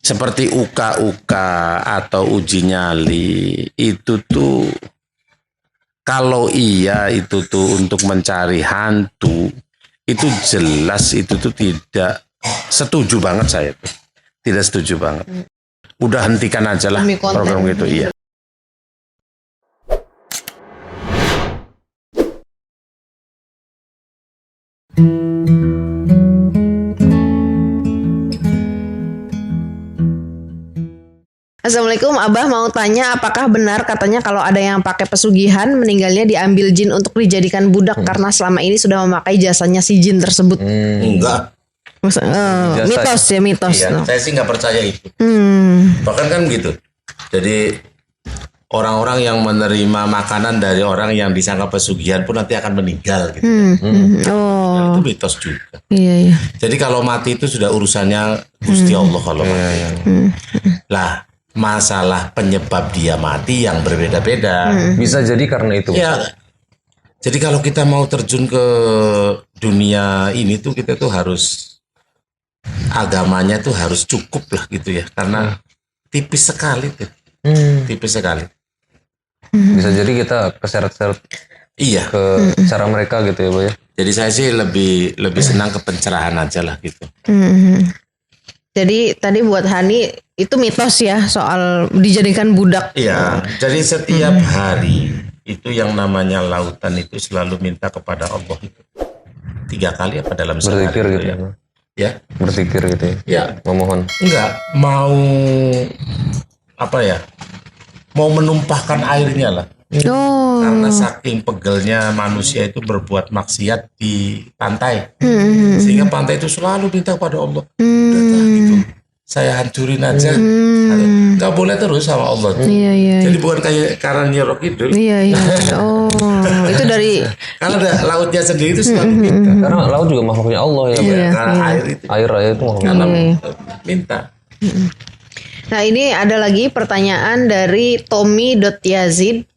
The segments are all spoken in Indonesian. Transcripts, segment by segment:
seperti uka-uka atau uji nyali itu tuh kalau iya itu tuh untuk mencari hantu itu jelas itu tuh tidak setuju banget saya tuh. Tidak setuju banget. Udah hentikan aja lah program gitu, iya. Assalamualaikum, Abah mau tanya apakah benar katanya kalau ada yang pakai pesugihan meninggalnya diambil jin untuk dijadikan budak karena selama ini sudah memakai jasanya si jin tersebut. Enggak. Mitos ya, mitos. Iya, saya sih nggak percaya itu. Bahkan kan gitu. Jadi orang-orang yang menerima makanan dari orang yang disangka pesugihan pun nanti akan meninggal gitu. Oh. Itu mitos juga. Iya. Jadi kalau mati itu sudah urusannya Gusti Allah kalau mati. Lah, masalah penyebab dia mati yang berbeda-beda. Bisa jadi karena itu. Ya. Jadi kalau kita mau terjun ke dunia ini tuh kita tuh harus agamanya tuh harus cukup lah gitu ya, karena tipis sekali tuh. Tipis sekali. Bisa jadi kita keseret-seret Iya. ke cara mereka gitu ya, Boy. Jadi saya sih lebih senang ke pencerahan aja lah gitu. Jadi tadi buat Hani itu mitos ya soal dijadikan budak. Iya. Jadi setiap hari itu yang namanya lautan itu selalu minta kepada Allah itu 3 kali apa dalam sehari Berzikir itu gitu ya. ya. Ya. Berzikir gitu ya. Ya. Memohon. Enggak mau apa ya? Mau menumpahkan airnya lah. Oh. Karena saking pegelnya manusia itu berbuat maksiat di pantai. Sehingga pantai itu selalu minta kepada Allah. Udah gitu. Saya hancurin aja. Nggak boleh terus sama Allah. Iya. Jadi bukan kayak karena Nyirok Kidul. Iya. Oh, itu dari Karena ada lautnya sendiri itu selalu minta. Karena laut juga makhluknya Allah ya, Boy. Iya, karena air itu. Air itu makhluknya Karena Allah. minta. Nah, ini ada lagi pertanyaan dari Tommy.yazid.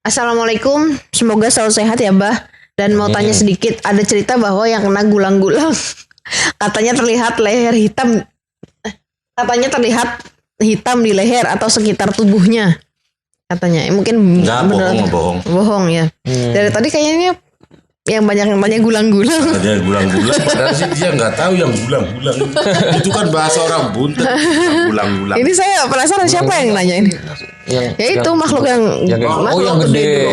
Assalamualaikum, semoga selalu sehat ya, Bah. Dan mau tanya sedikit, ada cerita bahwa yang kena gulang-gulang katanya terlihat leher hitam. Katanya terlihat hitam di leher atau sekitar tubuhnya. Katanya, mungkin Enggak, bohong. Bohong ya. Dari tadi kayaknya yang banyak gulang-gulang. Ada gulang-gulang. Padahal sih dia nggak tahu yang gulang-gulang. Itu kan bahasa orang buntet. Gulang-gulang. Ini saya penasaran siapa yang nanya ini. Itu makhluk yang yang gede.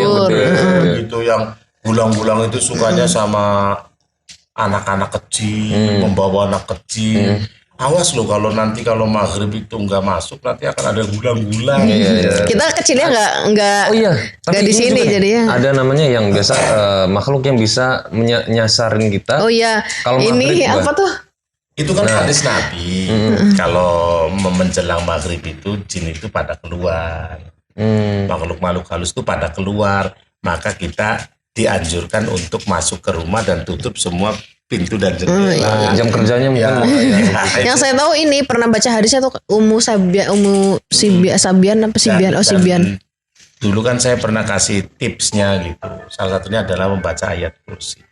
Itu yang gulang-gulang itu sukanya sama anak-anak kecil, membawa anak kecil. Awas loh kalau nanti kalau maghrib itu nggak masuk nanti akan ada gulang-gulang. Kita kecilnya nggak Tapi di ini sini juga jadinya. ada namanya yang biasa makhluk yang bisa nyasarin kita. Oh iya. Kalau Ini maghrib, apa tuh? Itu kan hadis Nabi. Kalau menjelang maghrib itu jin itu pada keluar. Makhluk-makhluk halus itu pada keluar. Maka kita dianjurkan untuk masuk ke rumah dan tutup semua pintu dan jendela. Jam kerjanya mungkin. Yang saya tahu ini pernah baca hadisnya tuh Sabian. Dulu kan saya pernah kasih tipsnya gitu. Salah satunya adalah membaca ayat kursi.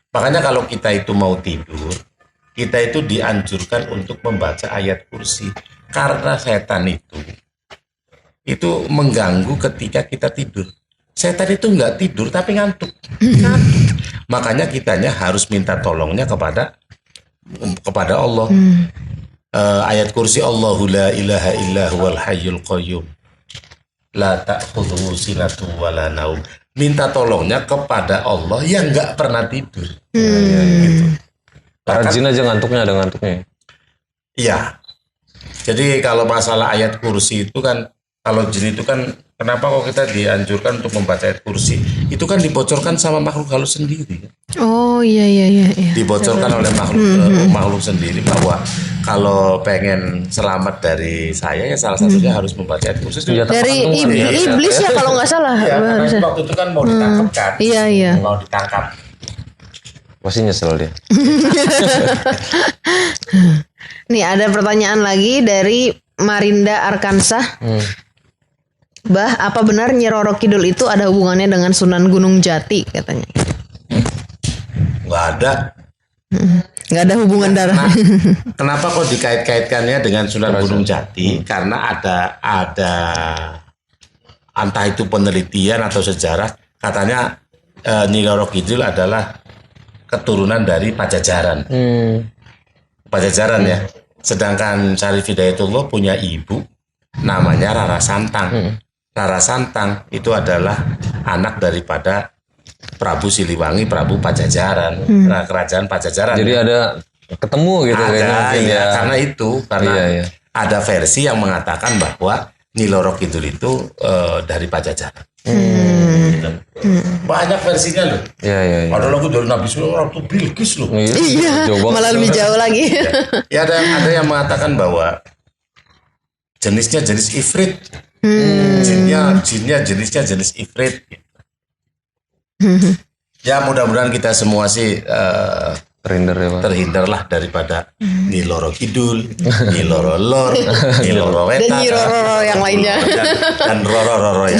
Makanya kalau kita itu mau tidur, kita itu dianjurkan untuk membaca ayat kursi. Karena setan itu mengganggu ketika kita tidur. Setan itu nggak tidur tapi ngantuk. Makanya kitanya harus minta tolongnya kepada Allah. Ayat kursi Allahu la ilaha illa huwal hayyul qayyum la ta'khudhuhu sinatun wala naum. Minta tolongnya kepada Allah yang nggak pernah tidur. Gitu. Para jin aja ngantuknya ada ngantuknya. Iya. Jadi kalau masalah ayat kursi itu kan, kalau jin itu kan, kenapa kok kita dianjurkan untuk membaca ayat kursi? Itu kan dibocorkan sama makhluk halus sendiri. Oh iya. Dibocorkan oleh makhluk sendiri bahwa kalau pengen selamat dari saya ya salah satunya harus membaca ayat kursi. Dari iblis ya kalau nggak salah. Ya, karena waktu itu kan mau ditangkap kan. Iya. Mau ditangkap. Pasti nyesel dia. Nih ada pertanyaan lagi dari Marinda Arkansah. Bah, apa benar Nyi Roro Kidul itu ada hubungannya dengan Sunan Gunung Jati katanya? Nggak ada. Nggak ada hubungan darah. Nah, kenapa kok dikait-kaitkannya dengan Sunan Gunung Jati? Karena ada entah itu penelitian atau sejarah, katanya Nyi Roro Kidul adalah keturunan dari Pajajaran. Pajajaran ya. Sedangkan Syarif Hidayatullah punya ibu namanya Rara Santang. Rara Santang itu adalah anak daripada Prabu Siliwangi, Prabu Pajajaran, kerajaan Pajajaran. Jadi ada ketemu gitu ada, kayaknya mungkin ya, ya. karena Iya. ada versi yang mengatakan bahwa Nyi Roro Kidul itu dari Pajajaran. Gitu. Banyak versinya loh. Iya. Ada lagu dari Nabi Sulaiman Ratu Bilqis loh. Iya, jauh banget. malah lebih jauh lagi. Ya, ada yang mengatakan bahwa jenisnya jenis ifrit. Jinnya jenisnya jenis ifrit. Ya mudah-mudahan kita semua sih Terhindar ya Pak. terhindarlah daripada Nyi Roro Kidul, Nyi Roro Lor, Nyi Roro Weta, Dan Nyi Roro yang lainnya. dan Roro ya.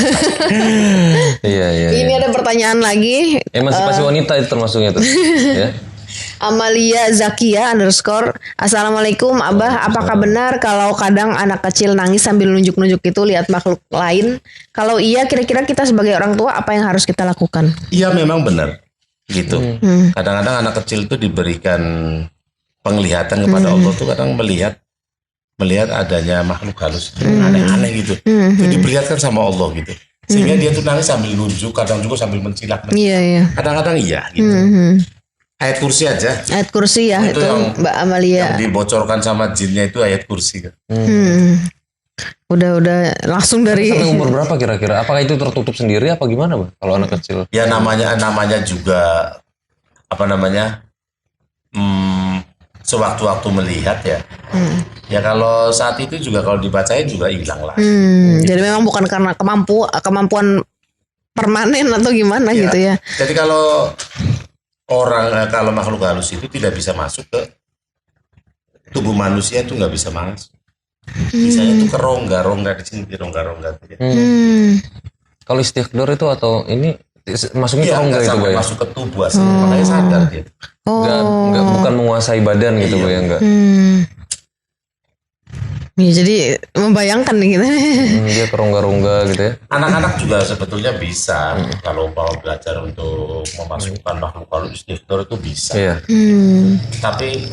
Iya. Ini ada pertanyaan lagi. Emansipasi wanita itu termasuknya tuh. Ya. Amalia Zakia _ Assalamualaikum Abah, apakah benar kalau kadang anak kecil nangis sambil nunjuk-nunjuk itu lihat makhluk lain? Kalau iya, kira-kira kita sebagai orang tua apa yang harus kita lakukan? Iya memang benar gitu. Kadang-kadang anak kecil itu diberikan penglihatan kepada Allah tuh kadang melihat adanya makhluk halus aneh-aneh gitu. Itu diperlihatkan sama Allah gitu. Sehingga dia tuh nangis sambil nunjuk, kadang juga sambil mencilat. Iya. Kadang-kadang iya gitu. Ayat kursi aja. Ayat kursi ya itu yang- Mbak Amalia. Yang dibocorkan sama jinnya itu ayat kursi kan. Udah langsung dari Sampai umur berapa kira-kira? Apakah itu tertutup sendiri apa gimana Bang? Kalau anak kecil? Ya namanya juga apa namanya? Sewaktu-waktu melihat ya. Ya kalau saat itu juga kalau dibacain juga hilang lah. Jadi memang bukan karena kemampuan permanen atau gimana Ya. gitu ya. Jadi kalau kalau makhluk halus itu tidak bisa masuk ke tubuh manusia itu nggak bisa masuk. Misalnya itu ke rongga di sini, di rongga-rongga. Gitu. Kalau istighfar itu atau ini masuknya Iya, ke rongga nggak itu sampai Bang ya? masuk ke tubuh asli, makanya sadar dia. Enggak, bukan menguasai badan gitu Iya. Bang ya enggak. Ya, jadi membayangkan nih kita. Dia ke rongga-rongga gitu ya. Anak-anak juga sebetulnya bisa kalau mau belajar untuk memasukkan makhluk halus istighfar itu bisa. Iya. Tapi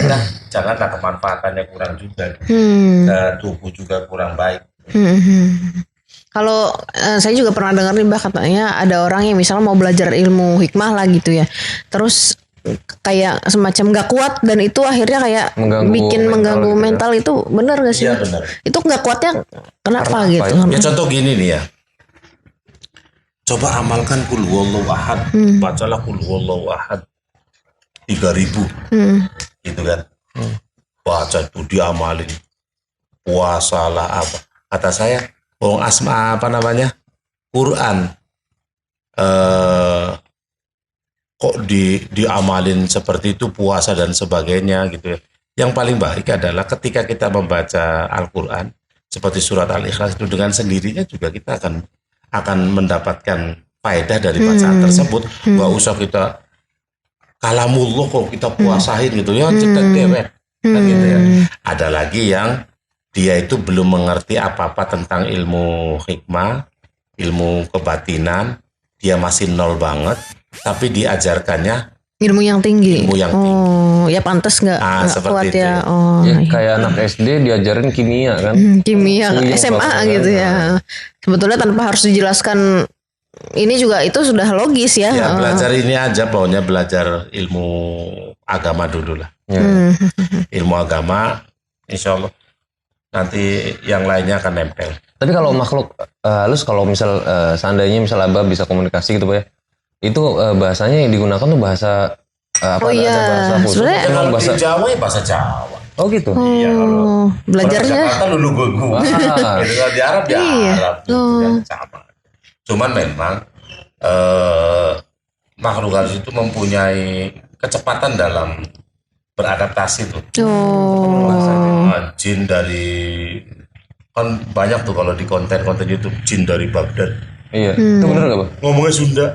nah, janganlah kemanfaatannya kurang juga. Ke tubuh juga kurang baik. Kalau saya juga pernah dengar nih Mbak, katanya ada orang yang misalnya mau belajar ilmu hikmah lah gitu ya. Terus kayak semacam gak kuat dan itu akhirnya kayak mengganggu mental itu benar gak sih? Iya benar. Itu gak kuatnya kenapa gitu? ya? Ya contoh gini nih ya. Coba amalkan kul huwallahu ahad. Bacalah kul huwallahu ahad 3000. Gitu kan. Baca itu diamalin. Puasalah apa. Kata saya, asma apa namanya? Quran. Kok diamalin seperti itu, puasa dan sebagainya gitu ya. Yang paling baik adalah ketika kita membaca Al-Quran seperti surat Al-Ikhlas itu dengan sendirinya juga kita akan mendapatkan faedah dari bacaan tersebut. Gak usah kita kalamullah kok kita puasain gitu ya, cetek dewek kan gitu ya. Ada lagi yang dia itu belum mengerti apa-apa tentang ilmu hikmah, ilmu kebatinan, dia masih nol banget, tapi diajarkannya Ilmu yang tinggi. Ilmu yang tinggi. Oh, ya pantas nggak seperti kuat itu. ya. Oh, Ya, kayak anak SD diajarin kimia kan. kimia Puyeng SMA bahkan, gitu ya. Sebetulnya tanpa harus dijelaskan ini juga itu sudah logis ya. Ya belajar ini aja, pokoknya belajar ilmu agama dulu lah. Ya. Ilmu agama, insya Allah nanti yang lainnya akan nempel. Tapi kalau makhluk halus, kalau misal seandainya misal Abah bisa komunikasi gitu Pak ya, itu bahasanya yang digunakan tuh bahasa apa? Oh iya, ada bahasa khusus? sebenarnya- Atau Kalau bahasa di Jawa ya bahasa Jawa. Oh gitu. Iya, kalau Oh, belajarnya. Jakarta lulu gue. Ah. Kalau di Arab ya Iya. Arab gitu kan, sama. Cuman memang makhluk halus itu mempunyai kecepatan dalam beradaptasi tuh. Oh. Jin dari kan banyak tuh kalau di konten YouTube, jin dari Baghdad, Iya. Itu bener nggak, Bang? Ngomongnya Sunda.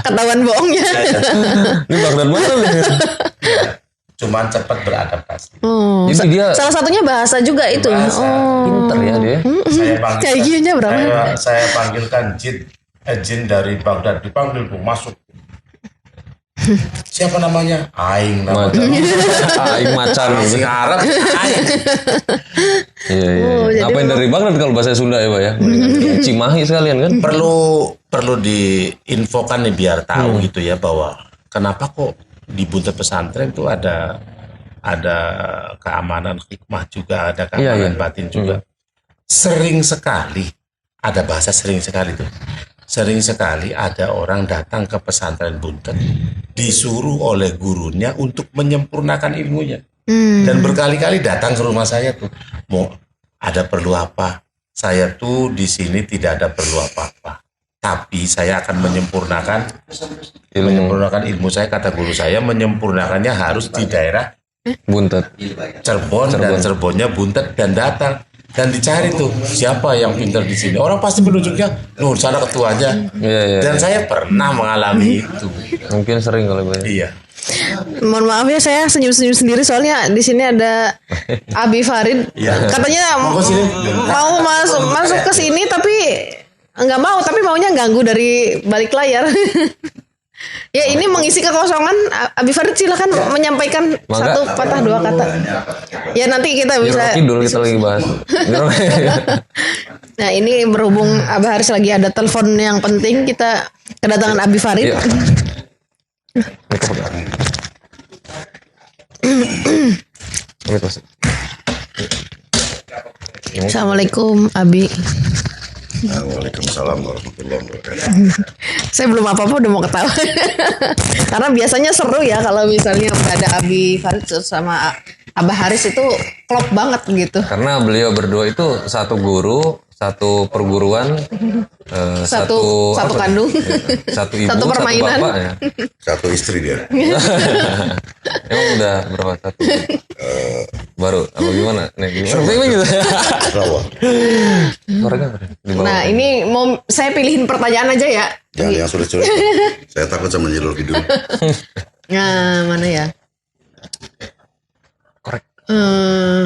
Ketahuan bohongnya. Ini Baghdad mana nih? Cuman cepat beradaptasi. Oh, Jadi dia salah satunya bahasa juga itu. Bahasa. Oh. pinter ya dia. Saya panggil. Kayak gini berapa? Saya panggilkan jin dari Baghdad, dipanggil Bu, masuk. Siapa namanya? Aing namanya. Aing macan. Masih Arab. Aing. Iya, iya. Oh, jadi Ngapain dari Baghdad kalau bahasa Sunda ya, Pak ya? Cimahi sekalian kan? Perlu diinfokan nih biar tahu gitu ya bahwa kenapa kok di Buntet Pesantren itu ada keamanan hikmah juga, ada keamanan batin juga. Sering sekali ada bahasa sering sekali tuh. Sering sekali ada orang datang ke pesantren Buntet disuruh oleh gurunya untuk menyempurnakan ilmunya. Dan berkali-kali datang ke rumah saya tuh, mau ada perlu apa? Saya tuh di sini tidak ada perlu apa-apa. Tapi saya akan menyempurnakan ilmu saya, kata guru saya, menyempurnakannya harus di daerah Buntet. Cirebon. Dan Cirebonnya Buntet, dan datang dan dicari tuh siapa yang pintar di sini. Orang pasti menunjuknya, loh sana ketuanya. Iya. Dan saya pernah mengalami itu. Mungkin sering kalau Pak ya. Iya. Mohon maaf ya, saya senyum-senyum sendiri soalnya di sini ada Abi Farid. Iya. Katanya Mau ke sini? mau masuk ke sini tapi nggak mau, tapi maunya ganggu dari balik layar. Ya ini mengisi kekosongan. Abi Farid silakan menyampaikan satu patah dua kata. Ya nanti kita bisa. Kidul kita lagi bahas. Nah ini berhubung Abah Haris lagi ada telepon yang penting, kita kedatangan Abi Farid. Iya. Assalamualaikum Abi. Waalaikumsalam warahmatullahi wabarakatuh. Saya belum apa-apa udah mau ketawa. Karena biasanya seru ya kalau misalnya ada Abi Farid sama Abah Haris itu klop banget gitu. Karena beliau berdua itu satu guru, satu perguruan, Satu apa kandung. satu ibu, Satu permainan. satu bapak ya. Satu istri dia. Emang udah berapa satu? Baru apa gimana? Nih gimana? Gitu. Rawa. Orangnya apa? Di bawah. Nah ini mau saya pilihin pertanyaan aja ya. Jangan yang sulit-sulit. Saya takut sama Nyirul Kidul. Nah mana ya? Korek. Eh,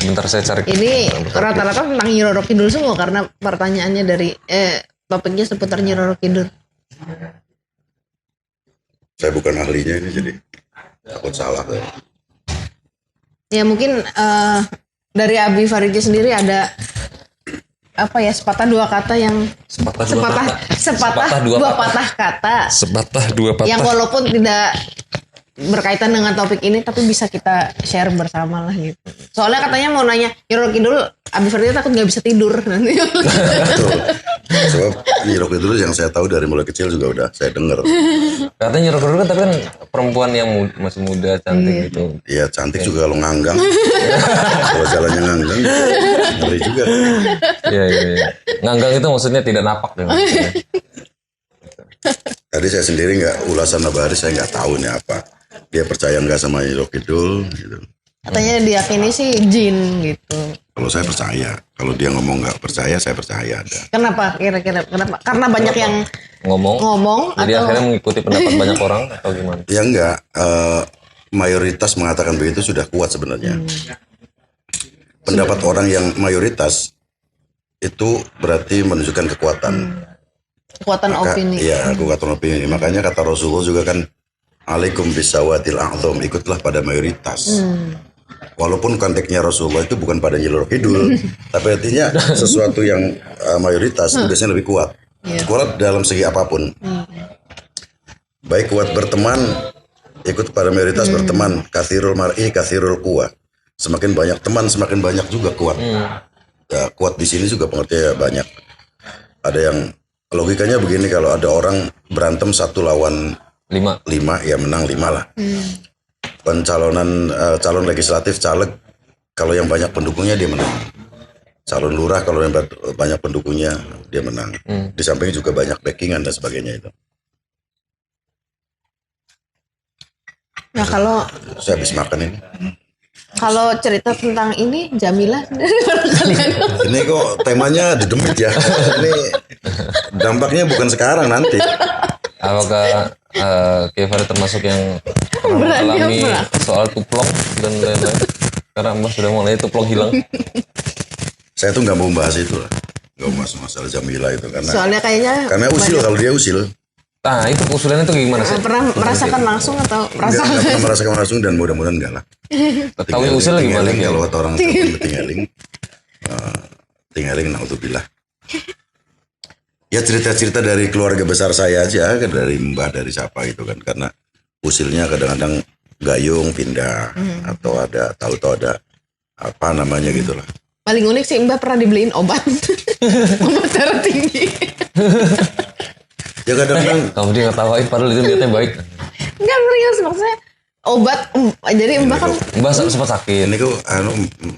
Bentar saya cari. Ini rata-rata tentang Nyi Roro Kidul semua karena pertanyaannya dari topiknya seputar Nyi Roro Kidul. Saya bukan ahlinya ini, jadi takut salah saya. Ya mungkin dari Abi Faridnya sendiri ada apa ya, sepatah dua kata yang sepatah dua patah kata Sepatah dua patah. yang walaupun tidak berkaitan dengan topik ini tapi bisa kita share bersama lah gitu. Soalnya katanya mau nanya Nyi Roro Kidul, Abi Farid takut nggak bisa tidur nanti. Betul. Sebab Nyirul Kidul yang saya tahu dari mulai kecil juga udah saya dengar. Katanya Nyirok kan tapi kan perempuan yang masih muda, cantik gitu. Iya, cantik juga kalau nganggang. Kalau jalannya nganggang, ngeri juga. Iya. Nganggang itu maksudnya tidak napak ya. Maksudnya. Tadi saya sendiri ulasan Abah Haris saya nggak tahu ini apa. Dia percaya nggak sama Nyirul Kidul gitu. Katanya diyakini sih jin gitu. Kalau saya percaya, kalau dia ngomong nggak percaya, saya percaya ada. Kenapa kira-kira? Kenapa? Karena banyak yang Ngomong. Jadi atau akhirnya mengikuti pendapat banyak orang atau gimana? Ya enggak, mayoritas mengatakan begitu sudah kuat sebenarnya. Pendapat orang yang mayoritas itu berarti menunjukkan kekuatan. kekuatan opini. Iya, kekuatan opini. Makanya kata Rasulullah juga kan, alaikum bisawatil a'zam, ikutlah pada mayoritas. Walaupun konteksnya Rasulullah itu bukan pada Nyi Roro Kidul, tapi artinya sesuatu yang mayoritas itu biasanya lebih kuat. Kuat dalam segi apapun. Baik kuat berteman, ikut pada mayoritas berteman. Kathirul mar'i, kathirul quwa. Semakin banyak teman, semakin banyak juga kuat. Ya, kuat di sini juga pengertiannya banyak. Ada yang logikanya begini, kalau ada orang berantem 1 lawan 5. 5, ya menang 5 lah. Pencalonan calon legislatif, caleg, kalau yang banyak pendukungnya dia menang. Calon lurah kalau yang banyak pendukungnya dia menang. Di samping juga banyak backingan dan sebagainya itu. Nah kalau Saya habis makan ini. Kalau cerita tentang ini Jamila kalian. Ini kok temanya didemit ya. Ini dampaknya bukan sekarang nanti. Apakah Kevin termasuk yang pernah Berani mengalami apa? soal tuplok dan lain-lain? Karena Mbak sudah mulai tuplok hilang. Saya tuh nggak mau bahas itu lah. Nggak mau bahas masalah Jamila itu Soalnya kayaknya karena usil kalau dia usil. Nah itu usulannya itu gimana sih? pernah merasakan langsung atau Nggak pernah merasakan langsung dan mudah-mudahan enggak lah. Tahu usul gimana? Tinggaling kalau kata orang tinggaling. Tinggaling naudzubillah. Ya cerita-cerita dari keluarga besar saya aja, dari mbah, dari siapa gitu kan. Karena usilnya kadang-kadang gayung pindah atau ada tahu-tahu ada apa namanya gitulah. paling unik sih Mbak pernah dibeliin obat obat darah tinggi. Ya kadang-kadang Kamu dia ngetawain padahal itu niatnya baik. Enggak serius maksudnya obat jadi Mbak kan Mbak sempat sakit. ini kok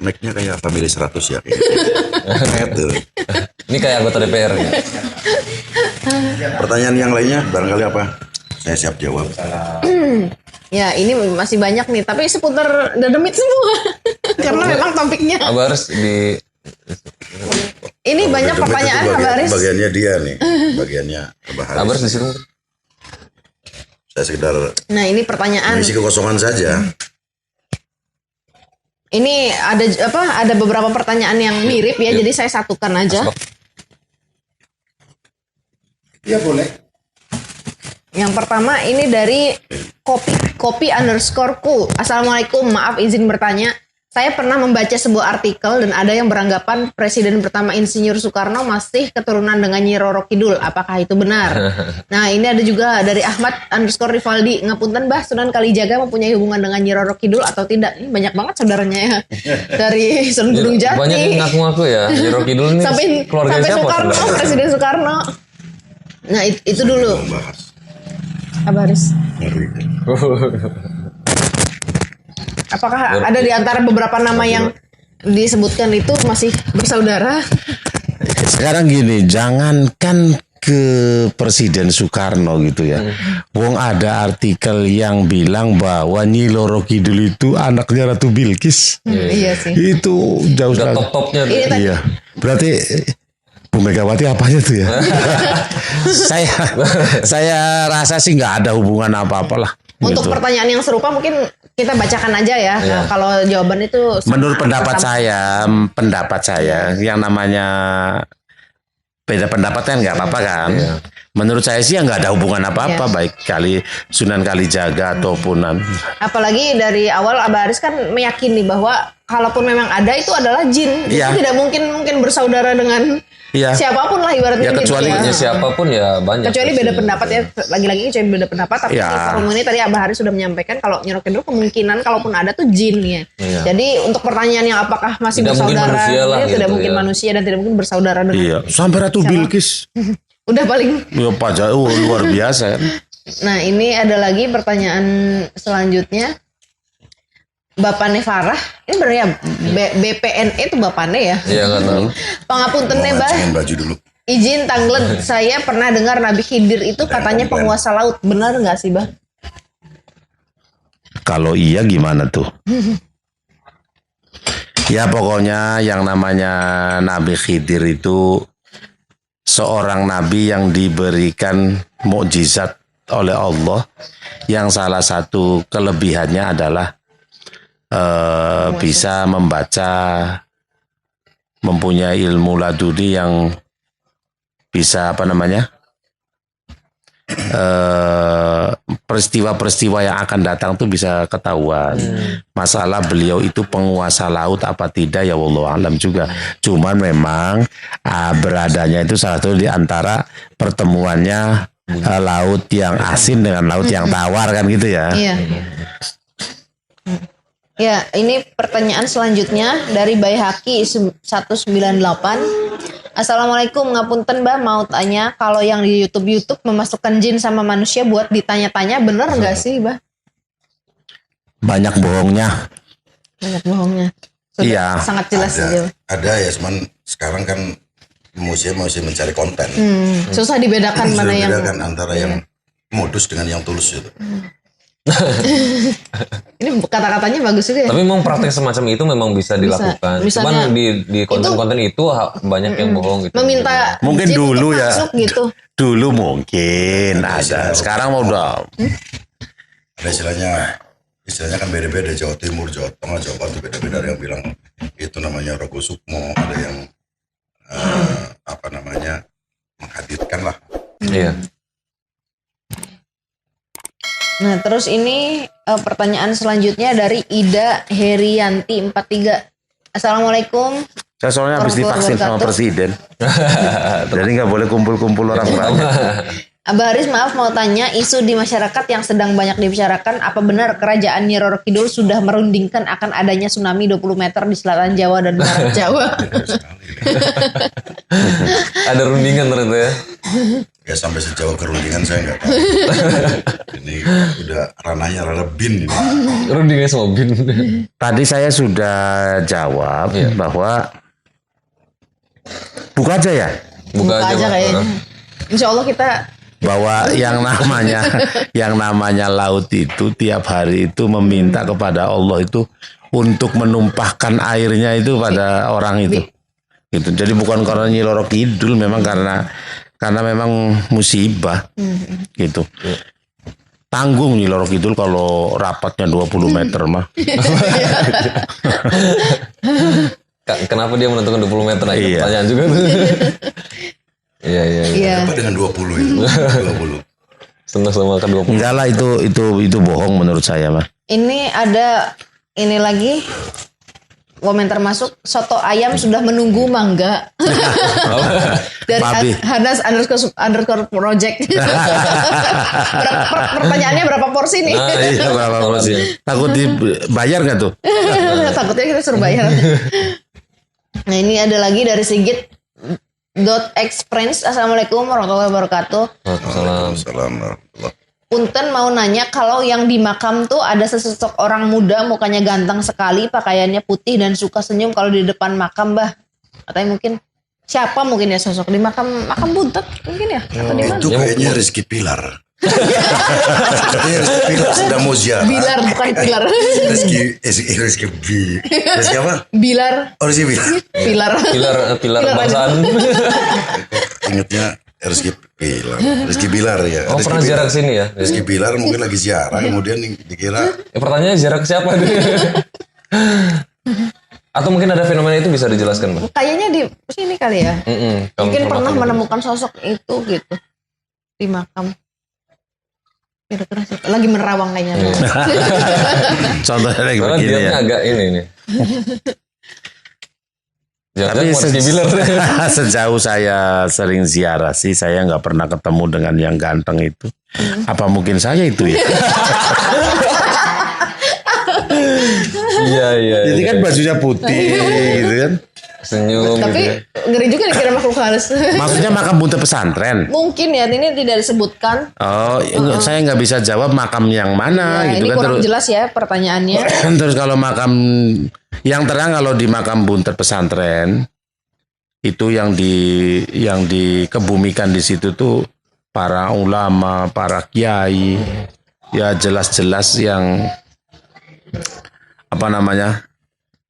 mic-nya kayak family 100 ya. Gitu. Ini kayak anggota DPR. Ya. Pertanyaan yang lainnya barangkali apa? Saya siap jawab. ya ini masih banyak nih tapi seputar dedemit semua karena memang topiknya. Abah harus di Ini banyak Dompet pertanyaan itu Mbak Aris. bagiannya dia nih. Bagiannya Abah Abah harus di Haris. situ. Saya sekedar Nah ini pertanyaan. mengisi kekosongan saja. Ini ada beberapa pertanyaan yang mirip ya, jadi saya satukan aja. Ya boleh. Yang pertama ini dari kopi_cool. Assalamualaikum, maaf izin bertanya. Saya pernah membaca sebuah artikel dan ada yang beranggapan Presiden pertama Insinyur Soekarno masih keturunan dengan Nyi Roro Kidul. Apakah itu benar? Nah ini ada juga dari Ahmad_Rivaldi. Ngapunten Mbah, Sunan Kalijaga mempunyai hubungan dengan Nyi Roro Kidul atau tidak? Ini banyak banget saudaranya ya. Dari Sunan Gunung Jati. Banyak yang ngaku-ngaku ya. Nyi Roro Kidul ini sampai keluarga siapa? Soekarno, sebenarnya? Presiden Soekarno. Nah itu dulu. Membahas. Abaris. Ngeri. Apakah ada di antara beberapa nama yang disebutkan itu masih bersaudara? Sekarang gini, jangankan ke Presiden Soekarno gitu ya. Wong ada artikel yang bilang bahwa Nyi Roro Kidul itu anaknya Ratu Bilqis. Iya sih. Itu jauh Udah sekali. top-topnya. Ini tadi Iya. Berarti Bu Megawati apanya tuh ya? saya rasa sih nggak ada hubungan apa-apa lah. untuk gitu. pertanyaan yang serupa mungkin kita bacakan aja ya. Nah, kalau jawaban itu sama- Menurut pendapat sama- saya, yang namanya beda pendapat kan nggak apa-apa kan. Menurut saya sih ya nggak ada hubungan apa-apa, baik Sunan Kalijaga ataupun apalagi dari awal Abah Aris kan meyakini bahwa kalaupun memang ada itu adalah jin. Iya. Itu tidak mungkin bersaudara dengan Iya. siapapun lah ibaratnya Ya, gitu kecuali ya. Ya, siapapun ya banyak. Kecuali beda versi. pendapat ya, lagi-lagi kecuali beda pendapat. Tapi Ya. di forum ini tadi Abah Haris sudah menyampaikan kalau Nyi Roro Kidul kemungkinan kalaupun ada tuh jin ya. Iya. Jadi untuk pertanyaan yang apakah masih Tidak mungkin bersaudara, manusia lah ya, tidak gitu mungkin ya. manusia dan tidak mungkin bersaudara dengan. Iya, sampai Ratu Bilqis. Udah paling. Ya pajak luar biasa. Nah ini ada lagi pertanyaan selanjutnya. Bapane Farah, ini bener ya BPNE itu Bapane ya. Iya nggak tahu. Pangapunten Mau Bah. ngacengin baju dulu. Izin tanglet, saya pernah dengar Nabi Khidir itu katanya penguasa laut. Benar nggak sih, Bah? Kalau iya gimana tuh? Ya pokoknya yang namanya Nabi Khidir itu seorang nabi yang diberikan mukjizat oleh Allah, yang salah satu kelebihannya adalah bisa membaca, mempunyai ilmu laduni yang bisa peristiwa-peristiwa yang akan datang tuh bisa ketahuan. Masalah beliau itu penguasa laut apa tidak ya wallahu alam juga. Cuman memang beradanya itu salah satu di antara pertemuannya laut yang asin dengan laut yang tawar kan gitu ya. Iya. Ya, ini pertanyaan selanjutnya dari Bayhaki 198. Assalamualaikum, ngapunten Mbak, mau tanya kalau yang di YouTube memasukkan jin sama manusia buat ditanya-tanya bener nggak sih, Mbak? Banyak bohongnya. Banyak bohongnya. Sudah Iya. sangat jelas aja. Ada ya, cuman sekarang kan museum masih mencari konten. Susah dibedakan Sudah mana yang bedakan antara yang modus dengan yang tulus itu. ini kata-katanya bagus juga ya. Tapi memang praktek semacam itu memang bisa dilakukan. Misalnya, Cuman di konten-konten itu banyak yang bohong gitu. Meminta Mungkin jin dulu untuk ya. masuk gitu. Dulu mungkin ada. Sekarang mau udah. Ada istilahnya kan beda-beda, Jawa Timur, Jawa Tengah, Jawa Barat beda-beda. Ada yang bilang itu namanya Rogo Sukmo, ada yang menghadirkan lah. Iya. Nah, terus ini pertanyaan selanjutnya dari Ida Herianti 43. Assalamualaikum. Saya soalnya habis divaksin sama presiden. Jadi nggak boleh kumpul-kumpul orang banyak. Abah Haris, maaf mau tanya, isu di masyarakat yang sedang banyak dibicarakan, apa benar kerajaan Nyi Roro Kidul sudah merundingkan akan adanya tsunami 20 meter di selatan Jawa dan barat Jawa? Ada rundingan ternyata ya. Ya sampai sejauh kerundingan saya nggak tahu. Ini udah ranahnya bin. Rundingan sama bin. Tadi saya sudah jawab bahwa buka aja ya. Buka aja kayaknya. Insya Allah kita bahwa yang namanya laut itu tiap hari itu meminta kepada Allah itu untuk menumpahkan airnya itu pada orang itu. Gitu. Jadi bukan karena Nyi Roro Kidul, memang karena memang musibah. Gitu. Tanggung Nyi Roro Kidul kalau rapatnya 20 meter mah. Kenapa dia menentukan 20 meter? Nah, itu pertanyaan juga. Iya. Apa dengan 20 itu? 20. Sama-sama kan 20. Enggak lah, itu bohong menurut saya mah. ini ada ini lagi komentar masuk, soto ayam sudah menunggu mangga. Dari Hadas underscore project. Pertanyaannya berapa porsi nih? Iya, berapa porsi? Takut dibayar nggak tuh? Takutnya kita suruh bayar. Nah, ini ada lagi dari Sigit .xprince. Assalamualaikum warahmatullahi wabarakatuh. Waalaikumsalam. Punten mau nanya, kalau yang di makam tuh ada sesosok orang muda, mukanya ganteng sekali, pakaiannya putih dan suka senyum kalau di depan makam, Bah. Katanya mungkin siapa mungkin ya sosok di makam Buntet mungkin ya? Atau di mana? Itu kayaknya Rizky Pilar. Katanya Rizky Pilar sedang mau ziarah. Bilar bukan Pilar. Rizky apa? Bilar. Oh, Rizky Pilar. Pilar kebangsaan. Ingatnya Rizky Bilar ya. Oh, pernah ziarah ke sini ya? Rizky Bilar mungkin lagi ziarah, kemudian dikira. Pertanyaannya ziarah ke siapa? Atau mungkin ada fenomena itu bisa dijelaskan, Bang? Kayaknya di sini kali ya. Mungkin pernah menemukan sosok itu gitu di makam. Kira-kira siapa? Lagi menerawang kayaknya. Contohnya kayak Karena begini ya. agak ini nih. Tapi sejauh saya sering ziarah sih, saya nggak pernah ketemu dengan yang ganteng itu. Apa mungkin saya itu ya? Iya. Jadi kan bajunya putih gitu kan. Senyum. Tapi gitu ya. ngeri juga dikira makhluk halus. Maksudnya makam Buntet pesantren. Mungkin ya, ini tidak disebutkan. Oh, saya nggak bisa jawab makam yang mana Ya, gitu ini kan. kurang jelas ya pertanyaannya. Terus kalau makam yang terang, kalau di makam Buntet pesantren itu yang dikebumikan di situ tuh para ulama, para kiai, ya jelas-jelas yang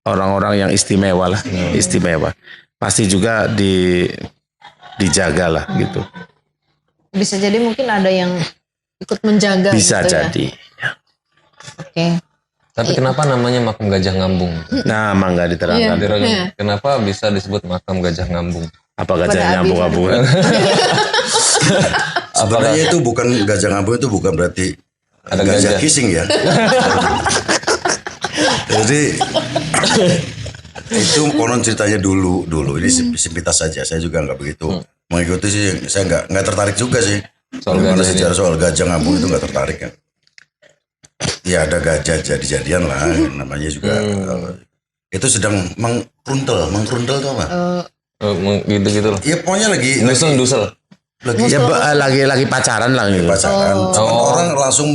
orang-orang yang istimewa lah, istimewa. Pasti juga dijaga lah gitu. Bisa jadi mungkin ada yang ikut menjaga. Bisa gitu jadi. Ya. Oke. Tapi kenapa namanya makam Gajah Ngambung? Nah, mangga diterangkan. Kenapa bisa disebut makam Gajah Ngambung? Apa gajah nyambung-ngambungan? Sebenarnya itu bukan Gajah Ngambung, itu bukan berarti ada gajah gajah kissing ya. Jadi itu konon ceritanya dulu ini sepintas saja. Saya juga nggak begitu mengikuti sih. Saya nggak tertarik juga sih. Soal sejarah soal Gajah Ngambung itu nggak tertarik kan. Ya ada gajah jadi-jadian lah, namanya juga. Itu sedang mengkruntel tuh apa? Gitu-gitu loh. Iya pokoknya lagi Dusel. Lagi pacaran lah gitu. Pacaran. Orang langsung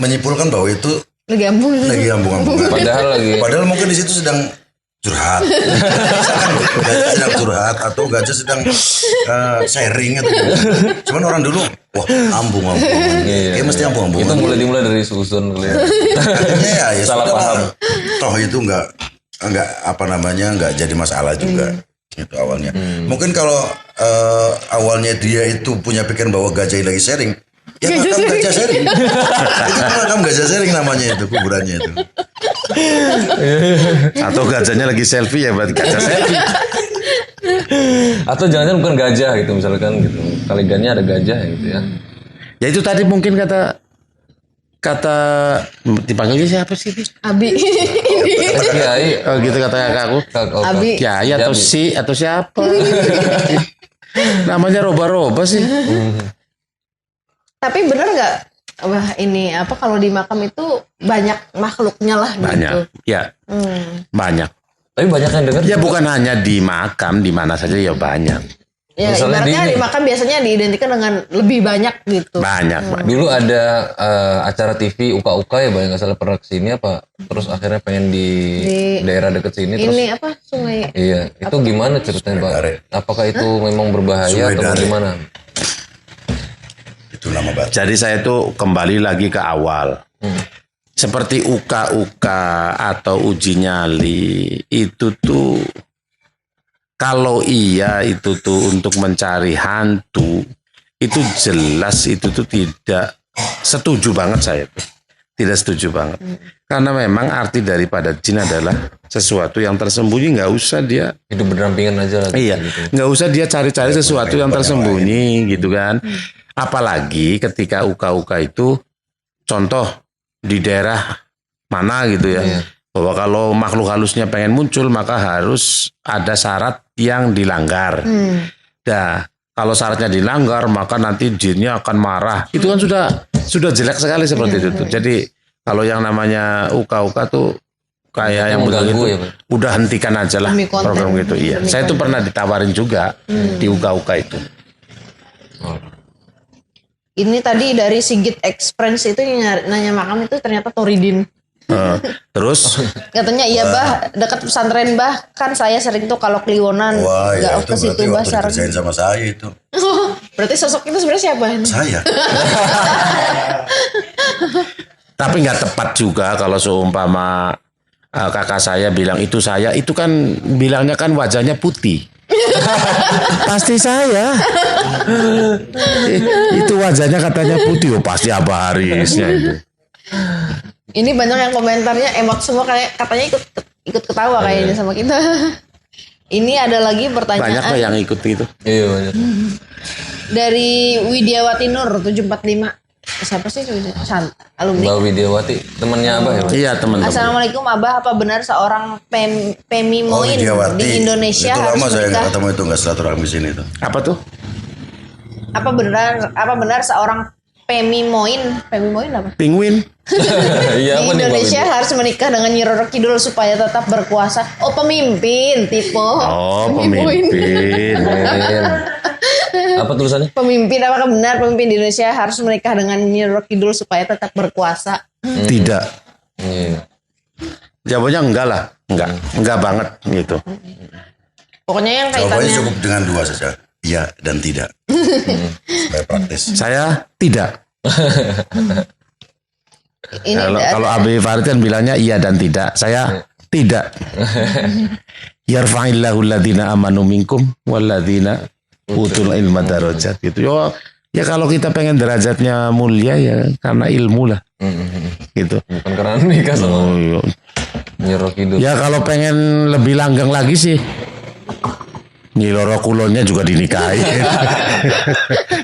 menyimpulkan bahwa itu Lagi ambung. ambung-ambungan. Padahal Padahal mungkin di situ sedang curhat. Misalkan gajah sedang curhat atau gajah sedang sharing atau gitu. Cuman orang dulu, wah ambung. Kayak mesti ambung. Itu dimulai dari susun kali ya. Artinya ya Salah sudah paham. lah. Toh itu nggak jadi masalah juga. Itu awalnya. Mungkin kalau awalnya dia itu punya pikiran bahwa gajah lagi sharing, ya makam gajah sharing. Itu makam gajah sharing namanya itu, kuburannya itu. Atau gajahnya lagi selfie ya berarti gajah selfie. Atau jangan-jangan bukan gajah gitu misalkan gitu. Kaligannya ada gajah gitu ya. Ya itu tadi mungkin kata dipanggilnya siapa sih? Abi. Kiai. Oh gitu kata aku. Abi. Kiai atau si atau siapa? Namanya roba-roba sih. Tapi bener nggak? Wah ini apa kalau di makam itu banyak makhluknya lah gitu. Banyak. Ya. Banyak. Tapi banyak yang dengar. Ya bukan hanya di makam, di mana saja ya banyak. Ya Misalnya ibaratnya di- di makam biasanya diidentikan dengan lebih banyak gitu. Banyak. Dulu ada acara TV UKUK ya, Bang, nggak salah pernah kesini apa? Terus akhirnya pengen di daerah deket sini terus. Ini apa sungai? Iya, itu gimana ceritanya, Pak? Dare. Apakah itu memang berbahaya Sungai atau Dare. gimana? Itu nama batu. Jadi saya tuh kembali lagi ke awal. Seperti uka-uka atau uji nyali itu tuh kalau iya itu tuh untuk mencari hantu itu jelas itu tuh tidak setuju banget saya tuh. Tidak setuju banget. Karena memang arti daripada jin adalah sesuatu yang tersembunyi, nggak usah dia Hidup berdampingan aja lah. iya, Gitu. nggak usah dia cari-cari sesuatu yang tersembunyi gitu kan. Apalagi ketika uka-uka itu contoh di daerah mana gitu ya. Bahwa kalau makhluk halusnya pengen muncul maka harus ada syarat yang dilanggar. Nah, kalau syaratnya dilanggar maka nanti jinnya akan marah. Itu kan sudah jelek sekali seperti itu tuh. Jadi kalau yang namanya uka-uka tuh kayak yang mengganggu begitu ya, Pak? udah hentikan aja lah Demi konten. program gitu. Iya, Demi saya tuh konten. pernah ditawarin juga di uka-uka itu. Ini tadi dari Sigit Express itu yang nanya makam itu ternyata Toridin. Terus Katanya iya bah dekat pesantren bah kan saya sering tuh kalau kliwonan Wah ya nggak itu ke situ berarti bah waktu sarang. dikerjain sama saya itu. Berarti sosok itu sebenarnya siapa? Saya. tapi nggak tepat juga kalau seumpama kakak saya bilang itu saya, itu kan bilangnya kan wajahnya putih. Pasti saya. Itu wajahnya katanya putih, oh pasti Abah Harisnya itu. Ini banyak yang komentarnya emot semua kayak katanya ikut ketawa kayaknya sama kita. Ini ada lagi Banyak pertanyaan kok yang ikut itu. Iya banyak. dari Widiawati Nur 745. Siapa sih itu? Alumni. Mbak Widiawati, temannya Abah ya, Pak? Iya teman-teman. Assalamualaikum Abah, apa benar seorang Pemimoin Widiawati. di Indonesia Itu harus lama saya nggak menikah? ketemu itu, nggak silaturahmi sini itu. Apa tuh? Apa benar seorang Pemimoin apa? Penguin. Iya Di apa nih Mbak Indonesia Widi? harus menikah dengan Nyi Roro Kidul supaya tetap berkuasa. Oh pemimpin tipe. Oh pemimpin. Apa tulisannya? Pemimpin, apakah benar pemimpin di Indonesia harus menikah dengan Nyi Roro Kidul supaya tetap berkuasa? Tidak. Iya. Jawabannya enggak lah. Enggak banget gitu. Pokoknya yang Jawabannya kaitannya cukup dengan dua saja. Iya dan tidak. Supaya praktis. Saya tidak. ini Kalau Abi Farid kan bilangnya iya dan tidak. Saya tidak. Yarfa'illahu alladhina amanu minkum walladzina utul ilma darajat gitu. Ya kalau kita pengen derajatnya mulia ya karena ilmu lah. Gitu. Bukan karena nikah sama Oh, iya. Nyi Roro Kidul. Ya kalau pengen lebih langgeng lagi sih Nyi Roro Kulonnya juga dinikahi.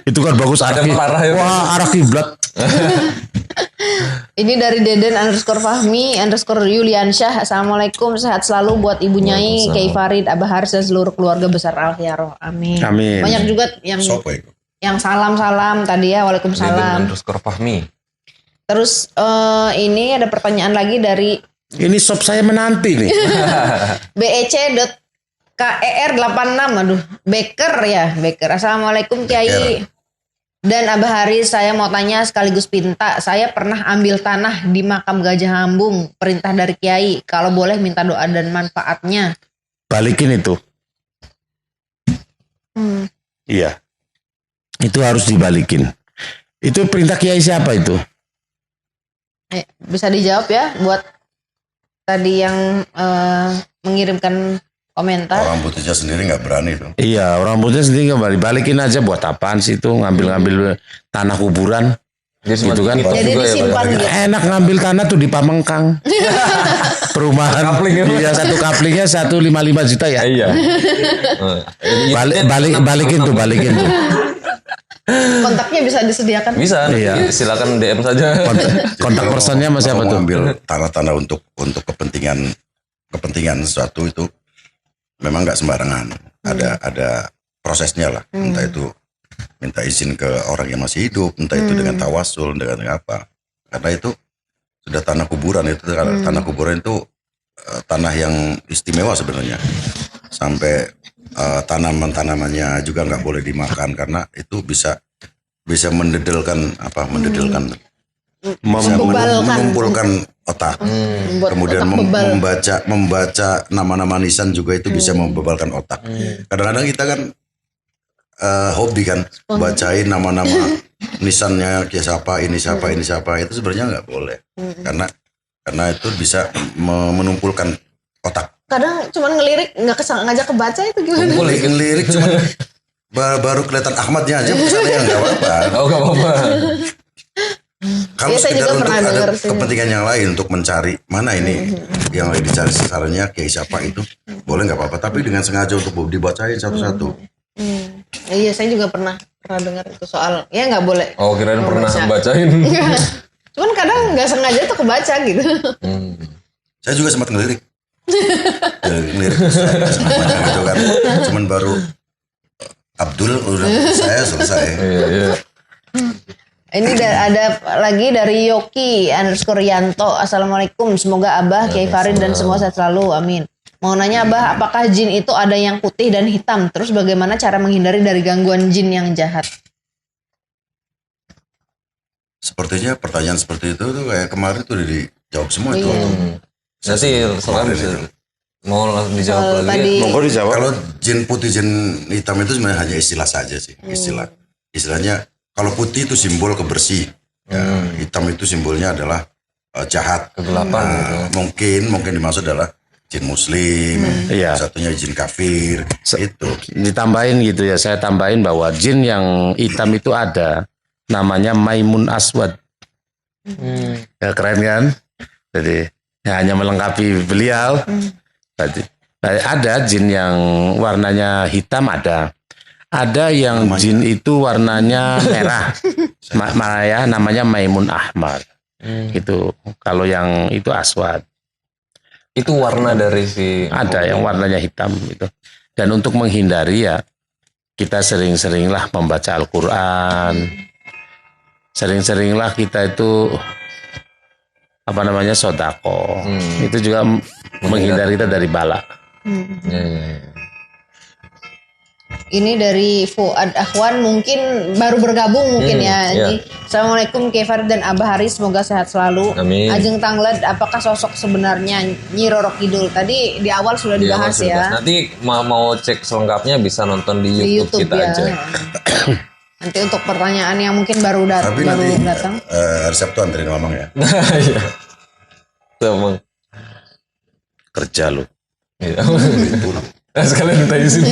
Itu kan bagus arah. Ada parah ya, Pak. Wah, arah kiblat. Ini dari Deden_Fahmi_Yuliansyah. Assalamualaikum, sehat selalu buat Ibu Nyai, Kiai Farid, Abah Haris dan seluruh keluarga besar Al Khiyaro. Amin. Amin. Banyak juga yang Sopo itu. salam tadi ya. Waalaikumsalam. _Fahmi. Terus ini ada pertanyaan lagi dari Ini sop saya menanti nih. BEC.KER86. Aduh, Becker ya, Becker. Assalamualaikum Kiai. Dan Abah Haris, saya mau tanya sekaligus pinta. Saya pernah ambil tanah di makam Gajah Hambung. Perintah dari Kiai. Kalau boleh minta doa dan manfaatnya. Balikin itu. Iya. Itu harus dibalikin. Itu perintah Kiai siapa itu? Bisa dijawab ya buat tadi yang mengirimkan komentar. Orang putihnya sendiri nggak berani tuh. Iya, orang putih sendiri nggak balikin aja buat apaan sih itu ngambil tanah kuburan. Gitu kan. Jadi disimpan gitu. Enak ngambil tanah tuh di Pamengkang. Perumahan. Iya, satu kaplingnya 155 juta ya. Iya. Balikin tuh. Kontaknya bisa disediakan. Bisa. Iya. Silakan DM saja. Kontak personnya sama siapa tuh? Ambil tanah-tanah untuk kepentingan sesuatu itu memang nggak sembarangan. Ada prosesnya lah. Entah itu minta izin ke orang yang masih hidup, entah itu dengan tawasul, dengan apa. Karena itu sudah tanah kuburan itu. Tanah kuburan itu tanah yang istimewa sebenarnya. Sampai tanaman-tanamannya juga nggak boleh dimakan karena itu bisa mendedelkan menumpulkan otak. Kemudian membaca nama-nama nisan juga itu bisa membebalkan otak. Kadang-kadang kita kan hobi kan bacain nama-nama nisannya siapa ini siapa itu sebenarnya nggak boleh karena itu bisa menumpulkan otak. Kadang cuman ngelirik ngajak kebaca itu gimana? Ngelirik cuman baru kelihatan Ahmadnya aja misalnya nggak apa-apa. Oh nggak apa-apa. Kalau saya sekedar juga untuk pernah ada dengar sih. kepentingan yang lain untuk mencari mana ini yang lagi dicari sasarannya kayak siapa itu boleh nggak apa-apa, tapi dengan sengaja untuk dibacain satu-satu. Iya, saya juga pernah dengar itu soal ya nggak boleh. Oh kirain pernah bacain. Cuman kadang nggak sengaja tuh kebaca gitu. Saya juga sempat ngelirik. Ngelirik namanya gitu kan. Cuman baru Abdul udah saya selesai. Iya. Ini ada lagi dari Yoki_Yanto. Assalamualaikum. Semoga Abah, Kiai Farid dan semua sehat selalu. Amin. Mau nanya Abah, apakah jin itu ada yang putih dan hitam? Terus bagaimana cara menghindari dari gangguan jin yang jahat? Sepertinya pertanyaan seperti itu tuh kayak kemarin tuh udah dijawab semua itu. Nanti sekarang bisa mau dijawab lagi. Monggo dijawab. Kalau jin putih jin hitam itu sebenarnya hanya istilah saja sih. Istilahnya kalau putih itu simbol kebersih. Hitam itu simbolnya adalah jahat. Kegelapan. Mungkin dimaksud adalah jin muslim, satunya jin kafir, itu. Ditambahin gitu ya, saya tambahin bahwa jin yang hitam itu ada, namanya Maimun Aswad. Ya, keren kan? Jadi ya, hanya melengkapi beliau. Jadi, ada jin yang warnanya hitam ada yang jin itu warnanya merah, namanya Maimun Ahmad. Itu kalau yang itu Aswad. Itu warna dari si ada yang warnanya hitam gitu. Dan untuk menghindari ya kita sering-seringlah membaca Al-Qur'an. Sering-seringlah kita itu sedekah. Itu juga menghindari kita dari bala. Ini dari Fuad Akhwan, mungkin baru bergabung mungkin ya. Ini, Assalamualaikum Kiai Farid dan Abah Haris, semoga sehat selalu. Amin. Ajeng Tangled, apakah sosok sebenarnya Nyi Roro Kidul? Tadi di awal sudah dibahas ya. Nanti mau cek selengkapnya bisa nonton di YouTube kita ya. aja. Nanti untuk pertanyaan yang mungkin baru datang. Hari Sabtu anterin Mamang ya. Iya. Emang Kerja lu. iya. Sekalian minta izin.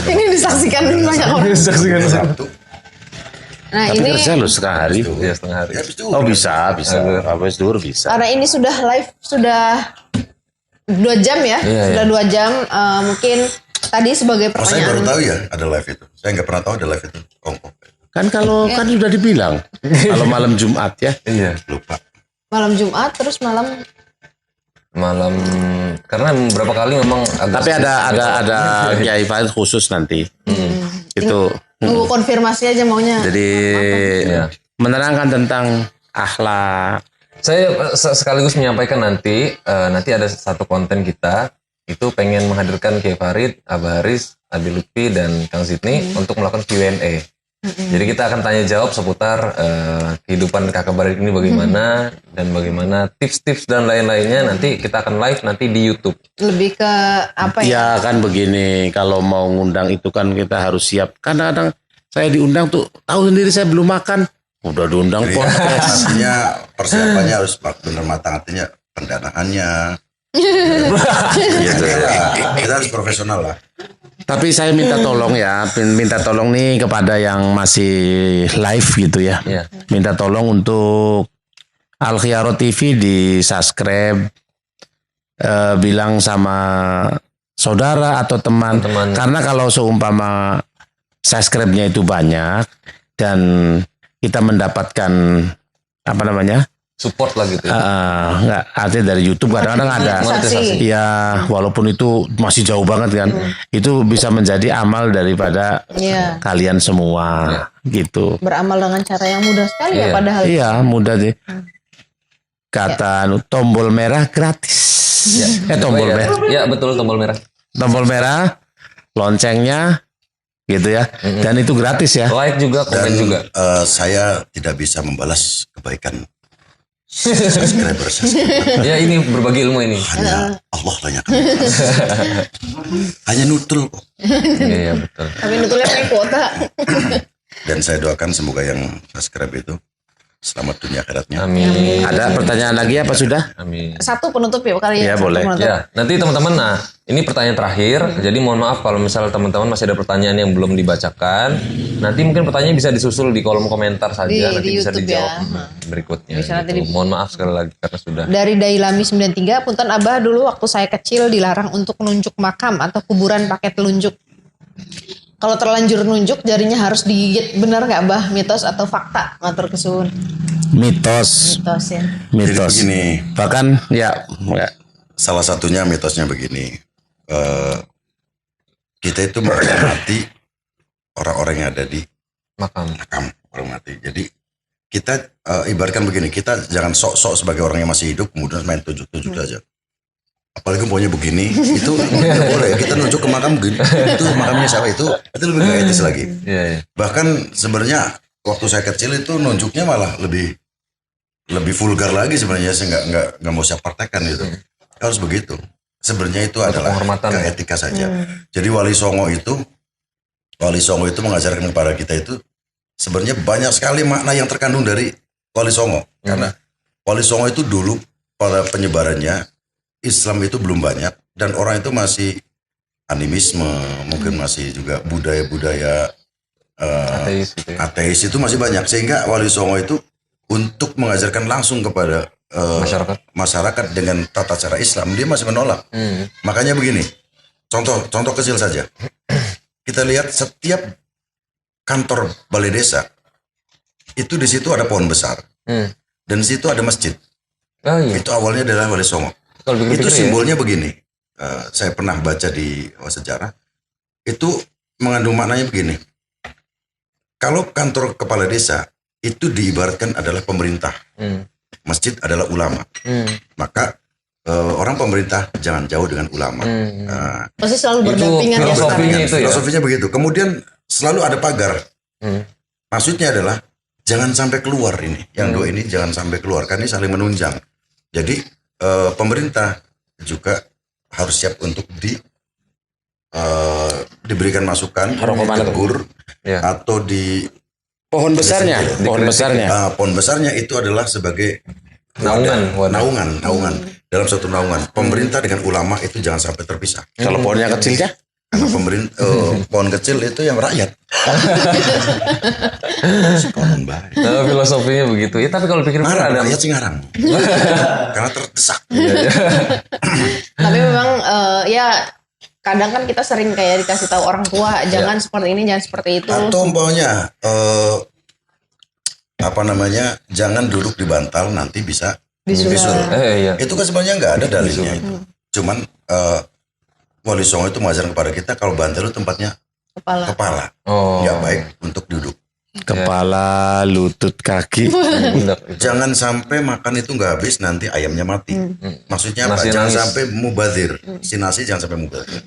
Ini disaksikan banyak orang. Disaksikan Sabtu. Nah Tapi ini kerja lu setengah hari. ya setengah hari. Oh bisa. Habis duhur bisa. karena ini sudah live sudah 2 jam ya. Sudah 2 jam. Mungkin tadi sebagai Saya baru pertanyaan. tahu ya ada live itu. Saya nggak pernah tahu ada live itu. Kan kalau kan sudah dibilang kalau malam Jumat ya. Iya. Lupa. Malam Jumat terus malam karena beberapa kali memang Tapi ada Kiai Farid khusus nanti. Itu. nunggu konfirmasi aja maunya. Jadi menerangkan tentang akhlak. Saya sekaligus menyampaikan nanti ada satu konten kita itu pengen menghadirkan Kiai Farid, Abah Haris, Abi Lutfi dan Kang Sidney untuk melakukan Q&A. Jadi kita akan tanya jawab seputar kehidupan kakak beradik ini bagaimana dan bagaimana tips-tips dan lain-lainnya. Nanti kita akan live nanti di YouTube. Lebih ke apa ya? Ya kan begini, kalau mau ngundang itu kan kita harus siap. Kadang-kadang saya diundang tuh, tahu sendiri saya belum makan. Udah diundang Jadi podcast. artinya persiapannya harus benar matang, artinya pendanaannya. Gitu ya. Kita harus profesional lah. Tapi saya minta tolong ya, minta tolong nih kepada yang masih live gitu ya. Iya. Minta tolong untuk Al Khiyaro TV di subscribe, bilang sama saudara atau teman. Teman. Karena kalau seumpama subscribe-nya itu banyak dan kita mendapatkan apa namanya? Support lah gitu ya. Enggak, artinya dari YouTube kadang-kadang ada. Monetisasi. Ya, walaupun itu masih jauh banget kan. Itu bisa menjadi amal daripada Iya. kalian semua gitu. Beramal dengan cara yang mudah sekali ya Iya. padahal. Iya, mudah sih. Kata tombol merah gratis. Tombol ya, merah. ya betul, tombol merah. Tombol merah, loncengnya gitu ya. Dan itu gratis ya. Like juga, komen Dan juga. saya tidak bisa membalas kebaikan subscriber saya. Ya ini berbagi ilmu ini. Hanya Allah tanyakan. Hanya nutul kok. Iya, betul. Tapi nutulnya pakai kuota. Dan saya doakan semoga yang subscribe itu selamat dunia akhiratnya. Amin. Ada pertanyaan lagi apa sudah? Amin. Satu penutup ya kali Iya, ya. Satu boleh. penutup. Ya, nanti teman-teman, nah ini pertanyaan terakhir. Jadi mohon maaf kalau misalnya teman-teman masih ada pertanyaan yang belum dibacakan. Nanti mungkin pertanyaan bisa disusul di kolom komentar saja. Di Nanti bisa YouTube dijawab ya. berikutnya. Bisa nanti gitu. Mohon maaf sekali lagi karena sudah. Dari Dailami 93, punten Abah dulu waktu saya kecil dilarang untuk nunjuk makam atau kuburan pakai telunjuk. Kalau terlanjur nunjuk jarinya harus digigit. Benar nggak Bah? Mitos atau fakta? Ngatur kesuwun. Mitos. Mitos ya. Jadi Mitos. begini, Bahkan ya salah satunya mitosnya begini. Kita itu menghormati orang-orang yang ada di Makam. makam orang mati. Jadi kita ibaratkan begini, kita jangan sok-sok sebagai orang yang masih hidup kemudian main tunjuk-tunjuk saja. Apalagi punya begini, itu nggak boleh. Kita nunjuk ke makam begini, itu makamnya siapa itu lebih nggak etis lagi. Iya, iya. Bahkan sebenarnya waktu saya kecil itu nunjuknya malah lebih vulgar lagi sebenarnya. Saya nggak mau saya praktekkan itu. Harus begitu. Sebenarnya itu adalah penghormatan. etika saja. Jadi Wali Songo itu mengajarkan kepada kita itu sebenarnya banyak sekali makna yang terkandung dari Wali Songo. Karena Wali Songo itu dulu pada penyebarannya Islam itu belum banyak dan orang itu masih animisme, mungkin masih juga budaya-budaya Ateis gitu ya. ateis itu masih banyak, sehingga Wali Songo itu untuk mengajarkan langsung kepada masyarakat dengan tata cara Islam dia masih menolak. Makanya begini, contoh kecil saja, kita lihat setiap kantor balai desa itu di situ ada pohon besar dan di situ ada masjid. Oh iya. Itu awalnya adalah Wali Songo. Kalau Itu pikir-pikir ya. simbolnya begini. Saya pernah baca di sejarah. Itu mengandung maknanya begini. Kalau kantor kepala desa itu diibaratkan adalah pemerintah. Masjid adalah ulama. Maka orang pemerintah jangan jauh dengan ulama. Pasti selalu Itu berdampingan ya. filosofinya itu ya. Filosofinya begitu. Kemudian selalu ada pagar. Maksudnya adalah jangan sampai keluar ini. Yang dua ini jangan sampai keluar. Karena ini saling menunjang. Jadi pemerintah juga harus siap untuk diberikan masukan, ditegur, atau di pohon besarnya, pohon besarnya itu adalah sebagai naungan. Dalam satu naungan. Pemerintah dengan ulama itu jangan sampai terpisah. Kalau pohonnya kecilnya, Karena pemerintah pohon kecil itu yang rakyat. Si pohon baik. Nah, filosofinya begitu. Ya, tapi kalau pikir-pikir Ngarang, ada rakyat sih ngarang. Karena terdesak. Tapi memang ya kadang kan kita sering kayak dikasih tahu orang tua jangan seperti ini, jangan seperti itu. Atau umpamanya jangan duduk di bantal nanti bisa bisul. iya. Itu kan sebenarnya nggak ada dalilnya itu. Cuman Wali Songo itu mengajarkan kepada kita kalau bantal itu tempatnya kepala. Oh. Nggak baik untuk duduk. kepala, lutut, kaki. Pundak. Jangan sampai makan itu nggak habis nanti ayamnya mati. Maksudnya apa? Nasi Jangan nangis. sampai mubazir. Si nasi jangan sampai mubazir.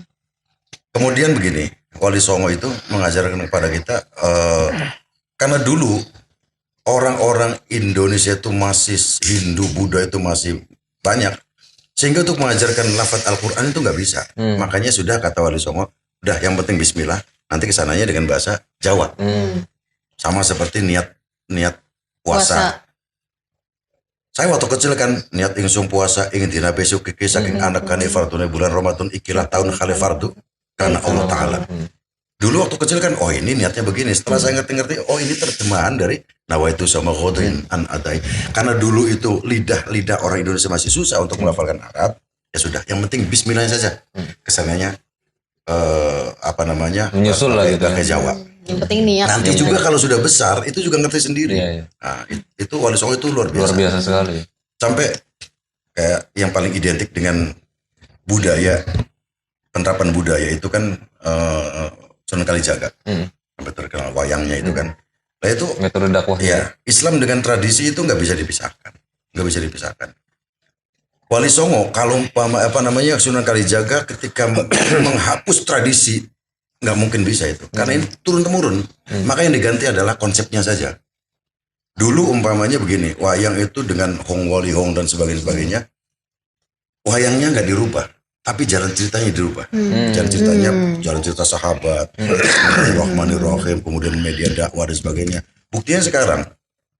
Kemudian begini, Wali Songo itu mengajarkan kepada kita karena dulu orang-orang Indonesia itu masih Hindu, Buddha itu masih banyak, sehingga untuk mengajarkan lafaz Al-Quran itu nggak bisa. Makanya sudah kata Wali Songo, udah yang penting Bismillah, nanti kesananya dengan bahasa Jawa. Sama seperti niat puasa. Saya waktu kecil kan niat insung puasa ingin dina besok kiki saking anak kane fardune bulan Ramadan ikilah tahun khale fardu karena Allah Ta'ala. Dulu waktu kecil kan, oh ini niatnya begini. Setelah saya ngerti-ngerti, oh ini terjemahan dari nawaitu sama khodrin an adai. Karena dulu itu lidah orang Indonesia masih susah untuk melafalkan Arab. Ya sudah, yang penting Bismillah saja. Kesananya menyusul lah gitu. Pakai Jawa. Yang penting niat. Nanti juga kalau sudah besar itu juga ngerti sendiri. Iya. Nah, itu Wali Songo itu luar biasa. Luar biasa sekali. Sampai kayak yang paling identik dengan budaya, penerapan budaya itu kan Sunan Kalijaga. Sampai terkenal wayangnya itu kan. Nah itu metode dakwahnya. ya, Islam dengan tradisi itu nggak bisa dipisahkan. Nggak bisa dipisahkan. Wali Songo kalau Sunan Kalijaga ketika menghapus tradisi nggak mungkin bisa itu. Karena ini turun temurun. Maka yang diganti adalah konsepnya saja. Dulu umpamanya begini, wayang itu dengan Hong Wali Hong dan sebagainya. Wayangnya nggak dirubah, tapi jalan ceritanya dirubah. Jalan ceritanya, jalan cerita sahabat, Bismillahirrahmanirrahim, kemudian media dakwah dan sebagainya. Buktinya sekarang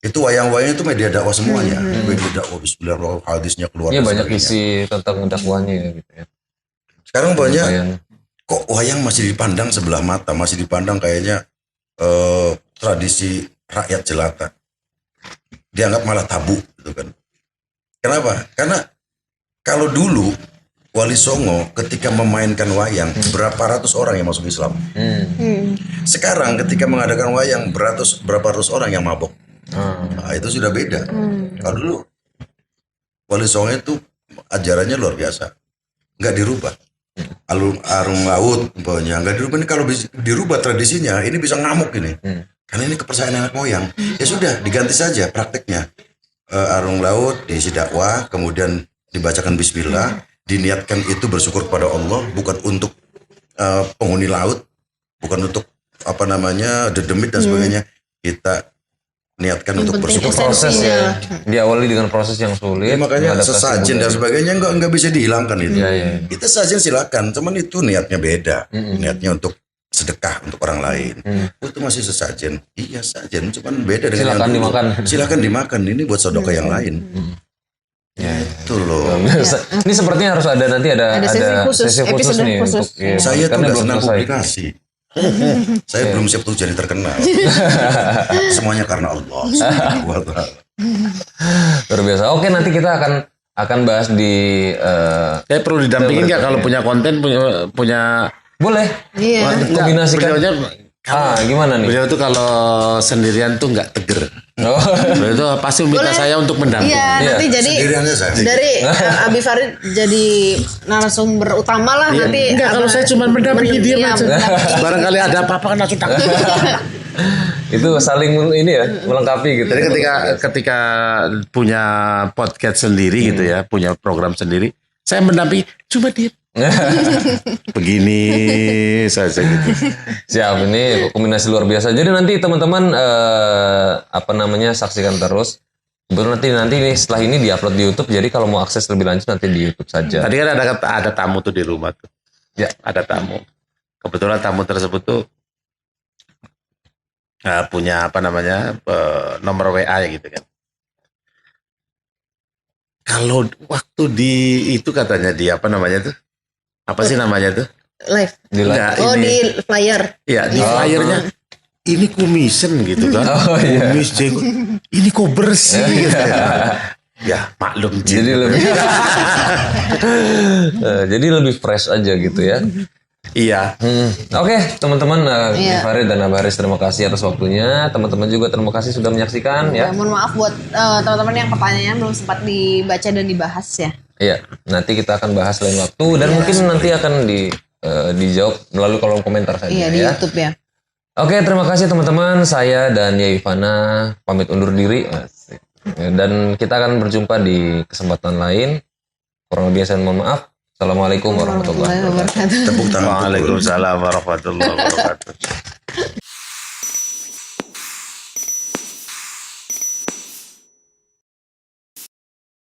itu wayang-wayang itu media dakwah semuanya. Media dakwah Bismillahirrahmanirrahim, hadisnya keluar. Iya, banyak isi tentang dakwahnya gitu ya. Sekarang banyak. Wayang. Kok wayang masih dipandang sebelah mata, masih dipandang kayaknya tradisi rakyat jelata. Dianggap malah tabu gitu kan. Kenapa? Karena kalau dulu Wali Songo ketika memainkan wayang berapa ratus orang yang masuk Islam. Sekarang ketika mengadakan wayang berapa ratus orang yang mabok. Nah, itu sudah beda. Kalau dulu Wali Songo itu ajarannya luar biasa, nggak dirubah. Arung laut umpamanya nggak dirubah. Ini kalau dirubah tradisinya ini bisa ngamuk ini. Karena ini kepercayaan nenek moyang. Ya sudah diganti saja prakteknya. Arung laut diisi dakwah, kemudian dibacakan Bismillah, diniatkan itu bersyukur kepada Allah, bukan untuk penghuni laut, bukan untuk dedemit dan sebagainya. Kita niatkan Yang untuk penting bersyukur. Proses esensinya. ya. Diawali dengan proses yang sulit. Makanya mengadaptasi sesajen dan budaya. sebagainya nggak bisa dihilangkan itu. Iya. Kita sajen silakan, cuman itu niatnya beda. Niatnya untuk sedekah untuk orang lain. Itu masih sesajen. Iya sajen, cuman beda dengan Silakan yang dulu. dimakan. Silakan dimakan. Ini buat sedekah yang lain. Itu loh. Ini sepertinya harus ada nanti ada sesi khusus, sesi khusus episode nih khusus. untuk ya, Saya tuh karena nggak belum senang selesai. publikasi. Saya belum siap untuk jadi terkenal. Semuanya karena Allah. Luar biasa. Oke, nanti kita akan bahas di Saya perlu didampingin nggak kalau punya konten punya boleh Iya. kombinasikan. Beliaunya Gimana nih? beliau tuh kalau sendirian tuh nggak teger. Oh. Beliau tuh pasti minta Boleh. saya untuk mendampingi. Iya, nanti jadi Sendirian aja saya. dari Abi Farid jadi narasumber utama lah nanti. Enggak, kalau saya cuma mendampingi dia Iya, aja. mendampingi. Barangkali ada apa-apa kan langsung tak. Itu saling ini ya, melengkapi gitu. Jadi ketika punya podcast sendiri gitu ya, punya program sendiri, saya mendampingi cuma dia begini saja gitu. Siap, ini kombinasi luar biasa. Jadi nanti teman-teman saksikan terus. Baru nanti nih setelah ini diupload di YouTube. Jadi kalau mau akses lebih lanjut nanti di YouTube saja. Tadi kan ada tamu tuh di rumah tuh. Ya. Ada tamu. Kebetulan tamu tersebut tuh punya nomor WA ya gitu kan. Kalau waktu di itu katanya di apa sih namanya tuh? Live. Di live. Enggak, Oh, ini. di flyer. Ya di flyernya ini kumisen gitu kan. Oh, iya. Kumis jenggot. Ini kok bersih gitu ya. Ya maklum Jadi Jin. lebih jadi lebih fresh aja gitu ya. Iya. Oke, teman-teman, Iya. Farid dan Abaris terima kasih atas waktunya. Teman-teman juga terima kasih sudah menyaksikan ya. Mohon maaf buat teman-teman yang pertanyaannya belum sempat dibaca dan dibahas ya. Iya, nanti kita akan bahas lain waktu dan mungkin nanti akan dijawab melalui kolom komentar saja Iya, di ya. YouTube ya. Oke, terima kasih teman-teman. Saya dan Yai Ivana pamit undur diri. Asik. Dan kita akan berjumpa di kesempatan lain. Kurang lebih saya mohon maaf. Assalamualaikum warahmatullahi wabarakatuh. Wabarakatuh. Tepuk tangan. Waalaikumsalam warahmatullahi wabarakatuh.